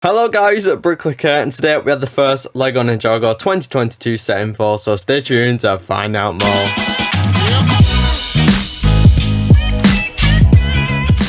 Hello guys, Bricklicker, and today we have the first Lego Ninjago 2022 set info, so stay tuned to find out more.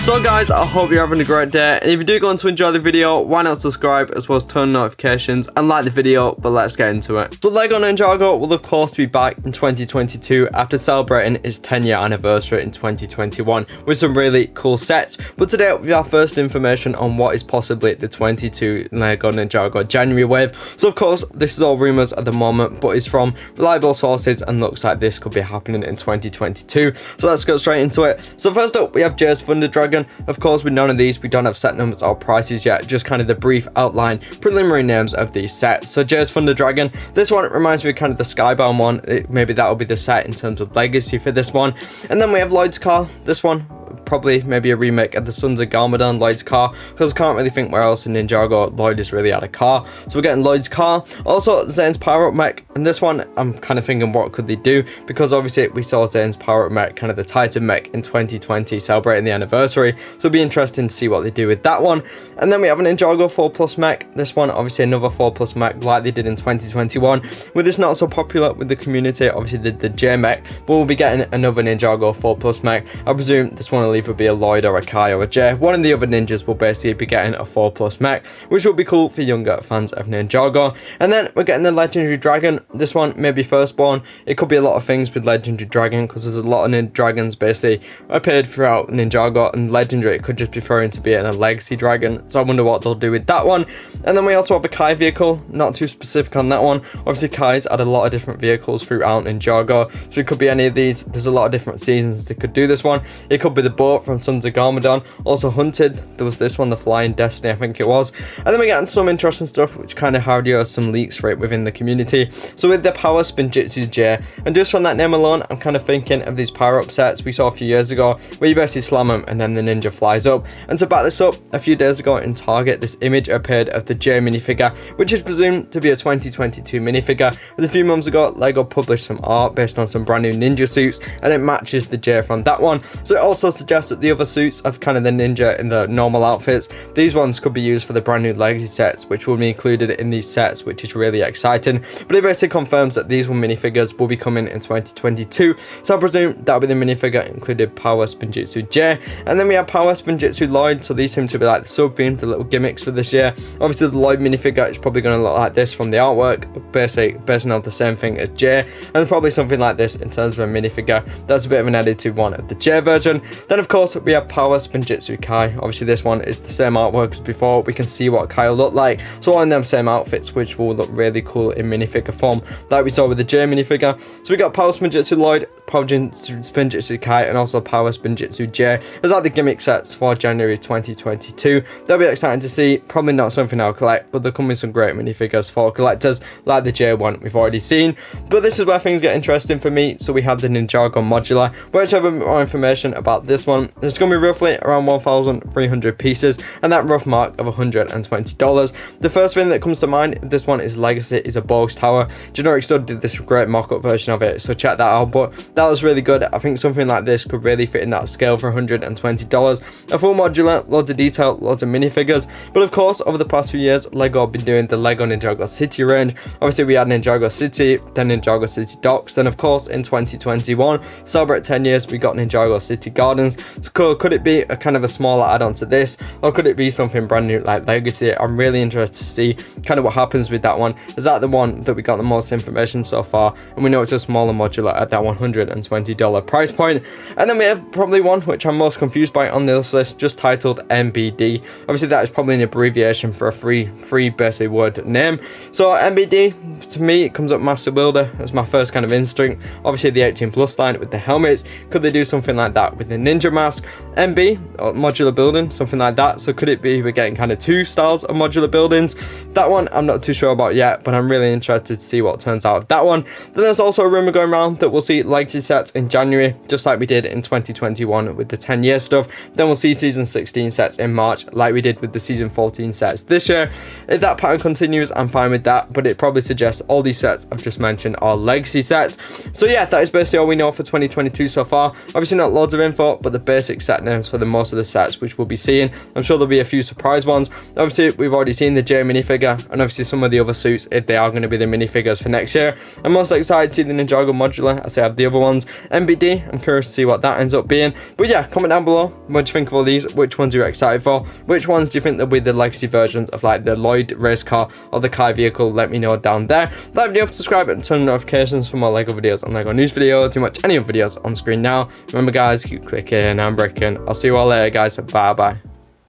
So guys, I hope you're having a great day, and if you do go on to enjoy the video, why not subscribe as well as turn on notifications and like the video, but let's get into it. So Lego Ninjago will of course be back in 2022 after celebrating its 10-year anniversary in 2021 with some really cool sets, but today we have first information on what is possibly the 22 Lego Ninjago January wave. So of course this is all rumours at the moment, but it's from reliable sources and looks like this could be happening in 2022. So let's go straight into it. So first up we have Jay's Thunder Dragon. Of course, with none of these, we don't have set numbers or prices yet, just kind of the brief outline, preliminary names of these sets. So Jay's Thunder Dragon, this one reminds me of kind of the Skybound one. Maybe that will be the set in terms of legacy for this one. And then we have Lloyd's car, this one. Probably maybe a remake of the Sons of Garmadon Lloyd's car, because I can't really think where else in Ninjago Lloyd is really had a car. So we're getting Lloyd's car. Also Zane's Power Up Mech, and this one I'm kind of thinking what could they do, because obviously we saw Zane's Power Up Mech, kind of the Titan mech in 2020 celebrating the anniversary, so it'll be interesting to see what they do with that one. And then we have an Ninjago 4+ mech, this one obviously another 4+ mech like they did in 2021, with this not so popular with the community, obviously the J mech, but we'll be getting another Ninjago 4+ mech. I presume this one will either be a Lloyd or a Kai or a J. One of the other ninjas will basically be getting a 4+ mech, which will be cool for younger fans of Ninjago. And then we're getting the Legendary Dragon. This one may be firstborn. It could be a lot of things with Legendary Dragon, because there's a lot of dragons basically appeared throughout Ninjago, and Legendary it could just be referring to being a Legacy Dragon. So I wonder what they'll do with that one. And then we also have a Kai vehicle, not too specific on that one. Obviously Kai's had a lot of different vehicles throughout Ninjago, so it could be any of these. There's a lot of different seasons they could do this one. It could be the boat from Sons of Garmadon. Also Hunted, there was this one, the Flying Destiny I think it was. And then we get into some interesting stuff which kind of already has some leaks for it within the community. So with the Power Spinjitzu J, and just from that name alone I'm kind of thinking of these power up sets we saw a few years ago where you basically slam them and then the ninja flies up. And to back this up, a few days ago in Target this image appeared of the J minifigure, which is presumed to be a 2022 minifigure. And a few months ago Lego published some art based on some brand new ninja suits, and it matches the J from that one. So it also suggests that the other suits of kind of the ninja in the normal outfits, these ones could be used for the brand new legacy sets, which will be included in these sets, which is really exciting. But it basically confirms that these one minifigures will be coming in 2022, so I presume that'll be the minifigure included Power Spinjitzu J. And then we have Power Spinjitzu Lloyd, so these seem to be like the sub theme, the little gimmicks for this year. Obviously the Lloyd minifigure is probably going to look like this from the artwork, basically based on the same thing as J, and probably something like this in terms of a minifigure. That's a bit of an edit to one of the J version. Then of course we have Power Spinjitzu Kai. Obviously this one is the same artwork as before. We can see what Kai will look like, so all in them same outfits, which will look really cool in minifigure form like we saw with the J minifigure. So we got Power Spinjitzu Lloyd, Power Spinjitzu Kai, and also Power Spinjitzu J as like the gimmick sets for January 2022. They'll be exciting to see. Probably not something I'll collect, but there come with some great minifigures for collectors like the J one we've already seen. But this is where things get interesting for me. So we have the Ninjago Modular, which I have a bit more information about this one. It's going to be roughly around 1,300 pieces, and that rough mark of $120. The first thing that comes to mind, this one is Legacy, is a Borg Tower. Generic Stud did this great mock-up version of it, so check that out. But that was really good. I think something like this could really fit in that scale for $120. A full modular, loads of detail, loads of minifigures. But of course, over the past few years, Lego have been doing the Lego Ninjago City range. Obviously, we had Ninjago City, then Ninjago City Docks. Then, of course, in 2021, celebrate 10 years, we got Ninjago City Gardens. So could it be a kind of a smaller add-on to this, or could it be something brand new like Legacy? I'm really interested to see kind of what happens with that one. Is that the one that we got the most information so far? And we know it's a smaller modular at that $120 price point. And then we have probably one which I'm most confused by on this list, just titled MBD. Obviously that is probably an abbreviation for a free basically word name. So MBD, to me it comes up Master Builder as my first kind of instinct. Obviously the 18+ line with the helmets, could they do something like that with the ninja mask? MB, or modular building, something like that. So could it be we're getting kind of two styles of modular buildings? That one I'm not too sure about yet, but I'm really interested to see what turns out of that one. Then there's also a rumor going around that we'll see Legacy Legacy sets in January, just like we did in 2021 with the 10-year stuff. Then we'll see Season 16 sets in March, like we did with the Season 14 sets this year. If that pattern continues, I'm fine with that, but it probably suggests all these sets I've just mentioned are Legacy sets. So yeah, that is basically all we know for 2022 so far. Obviously not loads of info, but the basic set names for the most of the sets which we'll be seeing. I'm sure there'll be a few surprise ones. Obviously, we've already seen the J minifigure, and obviously some of the other suits if they are going to be the minifigures for next year. I'm most excited to see the Ninjago Modular, as I have the other ones. MBD, I'm curious to see what that ends up being. But yeah, comment down below what do you think of all these, which ones you're excited for, which ones do you think there'll be the Legacy versions of like the Lloyd race car or the Kai vehicle. Let me know down there. Like video, subscribe and turn on notifications for more Lego videos and Lego news videos, too much any other videos on screen now. Remember guys, keep clicking and breaking. I'll see you all later guys, bye bye.